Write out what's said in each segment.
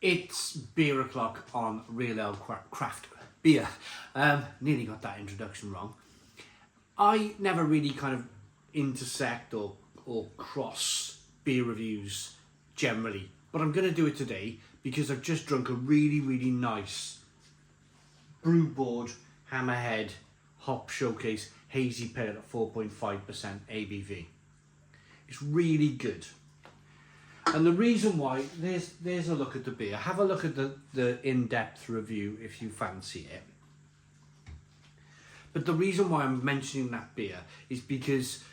It's beer o'clock on Real Ale Craft Beer. Nearly got that introduction wrong. I never really kind of intersect or cross beer reviews generally, but I'm going to do it today because I've just drunk a really nice Brewboard Hammerhead Hop Showcase Hazy Pale at 4.5% ABV. It's really good. And the reason why, there's a look at the beer. Have a look at the in-depth review if you fancy it. But the reason why I'm mentioning that beer is because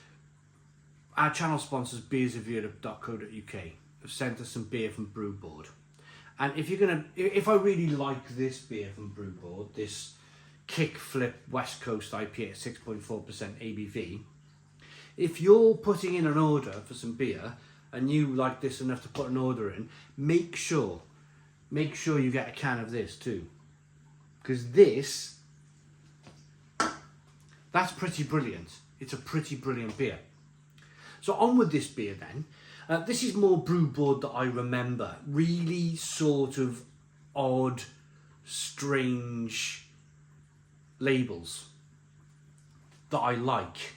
our channel sponsors beersofeurope.co.uk have sent us some beer from Brewboard. And if I really like this beer from Brewboard, this Kickflip West Coast IPA at 6.4% ABV, if you're putting in an order for some beer, and you like this enough to put an order in, make sure you get a can of this too. Because that's pretty brilliant. It's a pretty brilliant beer. So on with this beer then. This is more Brewboard that I remember. Really sort of odd, strange labels that I like.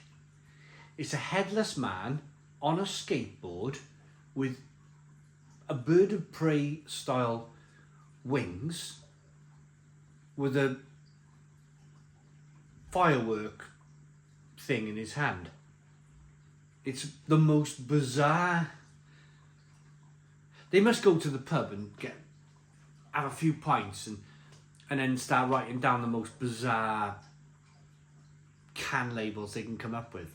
It's a headless man on a skateboard with a bird of prey style wings with a firework thing in his hand. It's the most bizarre. They must go to the pub and have a few pints and then start writing down the most bizarre can labels they can come up with.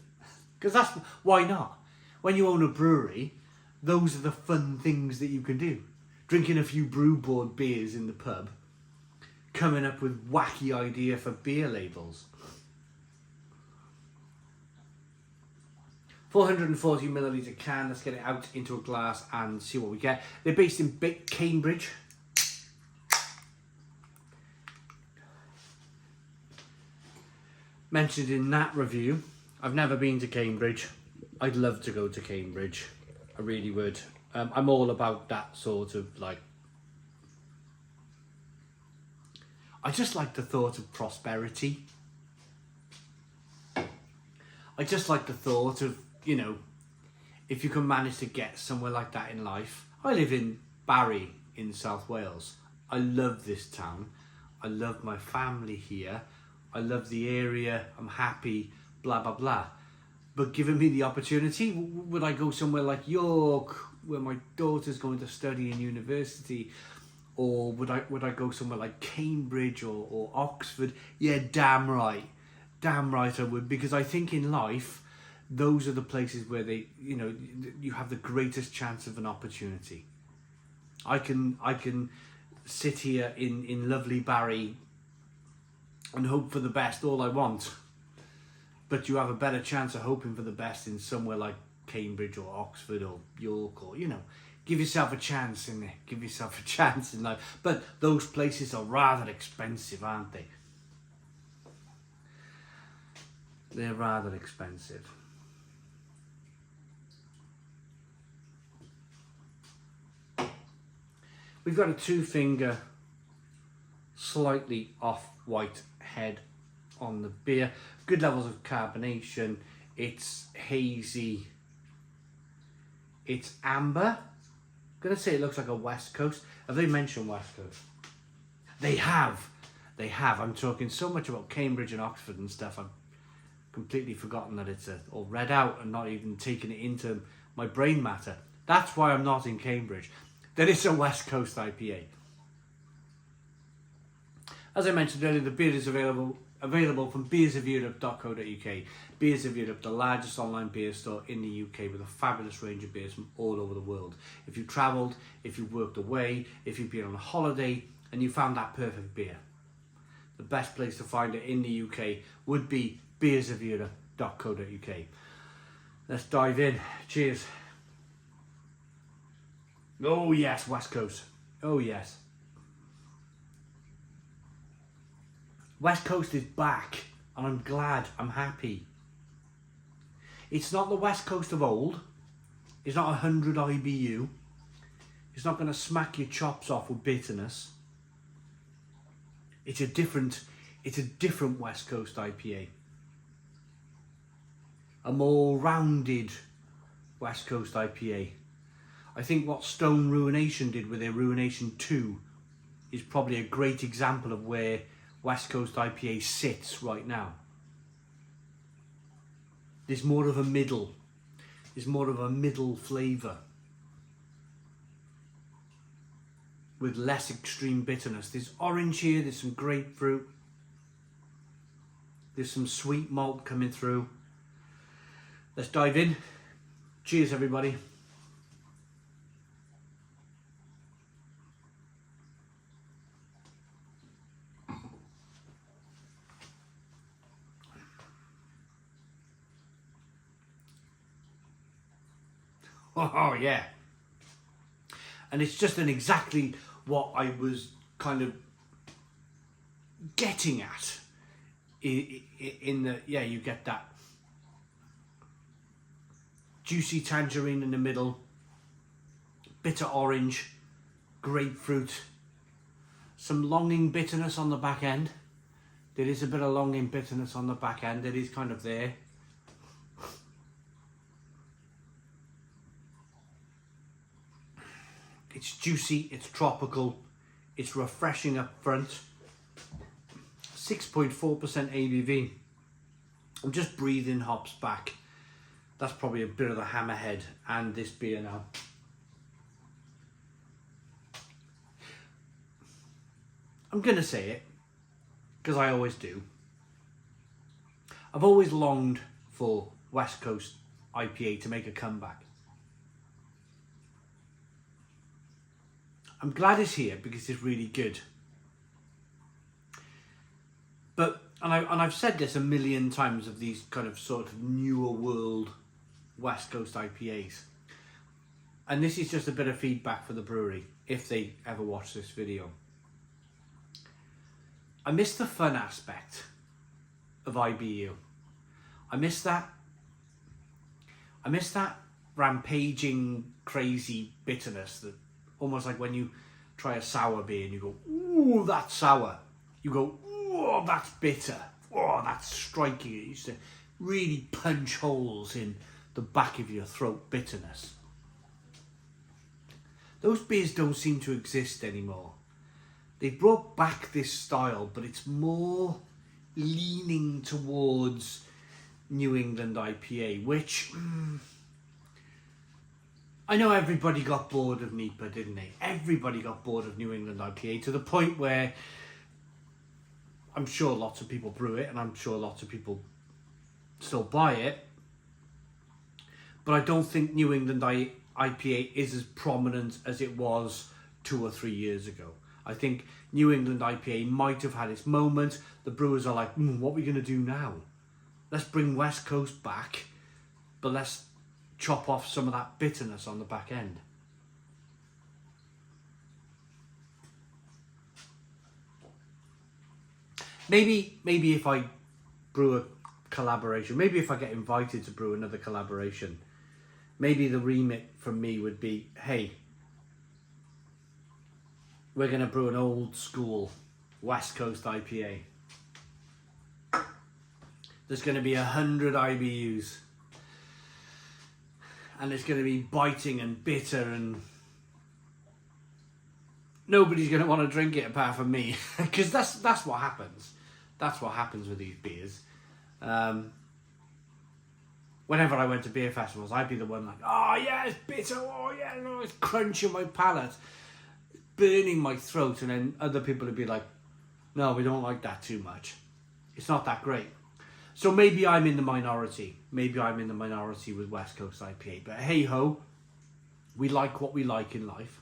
Because why not? When you own a brewery, those are the fun things that you can do. Drinking a few Brewboard beers in the pub, coming up with wacky idea for beer labels. 440 milliliter can, let's get it out into a glass and see what we get. They're based in Cambridge. Mentioned in that review, I've never been to Cambridge. I'd love to go to Cambridge. I really would. I'm all about that sort of like... I just like the thought of prosperity. I just like the thought of, if you can manage to get somewhere like that in life. I live in Barry in South Wales. I love this town. I love my family here. I love the area. I'm happy, blah, blah, blah. But given me the opportunity, would I go somewhere like York, where my daughter's going to study in university? Or would I go somewhere like Cambridge or Oxford? Yeah, damn right. Damn right I would. Because I think in life, those are the places where you have the greatest chance of an opportunity. I can sit here in lovely Barry and hope for the best all I want. But you have a better chance of hoping for the best in somewhere like Cambridge or Oxford or York or, give yourself a chance in there. Give yourself a chance in life. But those places are rather expensive, aren't they? They're rather expensive. We've got a 2-finger, slightly off-white head on the beer. Good levels of carbonation. It's hazy. It's amber. I'm going to say it looks like a West Coast. Have they mentioned West Coast? They have. They have. I'm talking so much about Cambridge and Oxford and stuff. I've completely forgotten that it's or read out and not even taken it into my brain matter. That's why I'm not in Cambridge. That it's a West Coast IPA. As I mentioned earlier, the beer is available from beersofeurope.co.uk. Beers of Europe, the largest online beer store in the UK with a fabulous range of beers from all over the world. If you've travelled, if you've worked away, if you've been on a holiday and you found that perfect beer, the best place to find it in the UK would be beersofeurope.co.uk. Let's dive in. Cheers. Oh yes, West Coast. Oh yes. West Coast is back, and I'm glad, I'm happy. It's not the West Coast of old. It's not 100 IBU. It's not going to smack your chops off with bitterness. It's a different West Coast IPA. A more rounded West Coast IPA. I think what Stone Ruination did with their Ruination 2 is probably a great example of where West Coast IPA sits right now. There's more of a middle. There's more of a middle flavour. With less extreme bitterness. There's orange here, there's some grapefruit. There's some sweet malt coming through. Let's dive in. Cheers, everybody. Oh yeah. And it's just exactly what I was kind of getting at in the, yeah, you get that juicy tangerine in the middle, bitter orange, grapefruit, some longing bitterness on the back end. There is a bit of longing bitterness on the back end. It is kind of there. It's juicy, it's tropical, it's refreshing up front. 6.4% ABV. I'm just breathing hops back. That's probably a bit of the hammerhead and this beer now. I'm going to say it, because I always do. I've always longed for West Coast IPA to make a comeback. I'm glad it's here because it's really good. But, and I've said this a million times of these kind of sort of newer world West Coast IPAs. And this is just a bit of feedback for the brewery, if they ever watch this video. I miss the fun aspect of IBU. I miss that rampaging, crazy bitterness that almost like when you try a sour beer and you go, ooh, that's sour. You go, ooh, that's bitter. Oh, that's striking. It used to really punch holes in the back of your throat bitterness. Those beers don't seem to exist anymore. They brought back this style, but it's more leaning towards New England IPA, which I know everybody got bored of NEPA, didn't they? Everybody got bored of New England IPA to the point where I'm sure lots of people brew it and I'm sure lots of people still buy it. But I don't think New England IPA is as prominent as it was 2 or 3 years ago. I think New England IPA might have had its moment. The brewers are like, what are we going to do now? Let's bring West Coast back, but let's chop off some of that bitterness on the back end. Maybe if I brew a collaboration, maybe if I get invited to brew another collaboration, maybe the remit from me would be, hey, we're going to brew an old school West Coast IPA. There's going to be 100 IBUs. And it's going to be biting and bitter and nobody's going to want to drink it apart from me. Because that's what happens. That's what happens with these beers. Whenever I went to beer festivals, I'd be the one like, oh yeah, it's bitter, oh yeah, no, it's crunching my palate, burning my throat, and then other people would be like, no, we don't like that too much. It's not that great. So maybe I'm in the minority. Maybe I'm in the minority with West Coast IPA. But hey ho, we like what we like in life.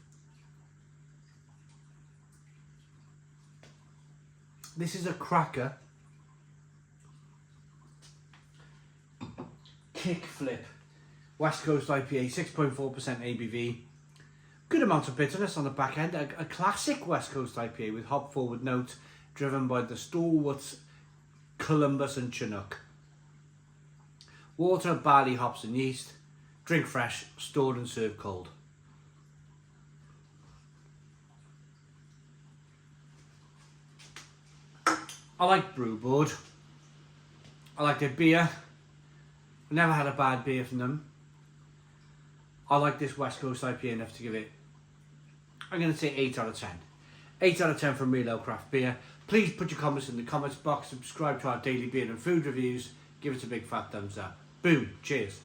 This is a cracker. Kickflip. West Coast IPA, 6.4% ABV. Good amount of bitterness on the back end. A classic West Coast IPA with hop forward note driven by the stalwarts Columbus and Chinook. Water, barley, hops and yeast. Drink fresh, stored and served cold. I like Brewboard. I like their beer. Never had a bad beer from them. I like this West Coast IPA enough to give it, I'm going to say 8 out of 10. 8 out of 10 from Real Ale Craft Beer. Please put your comments in the comments box, subscribe to our daily beer and food reviews, give us a big fat thumbs up. Boom, cheers.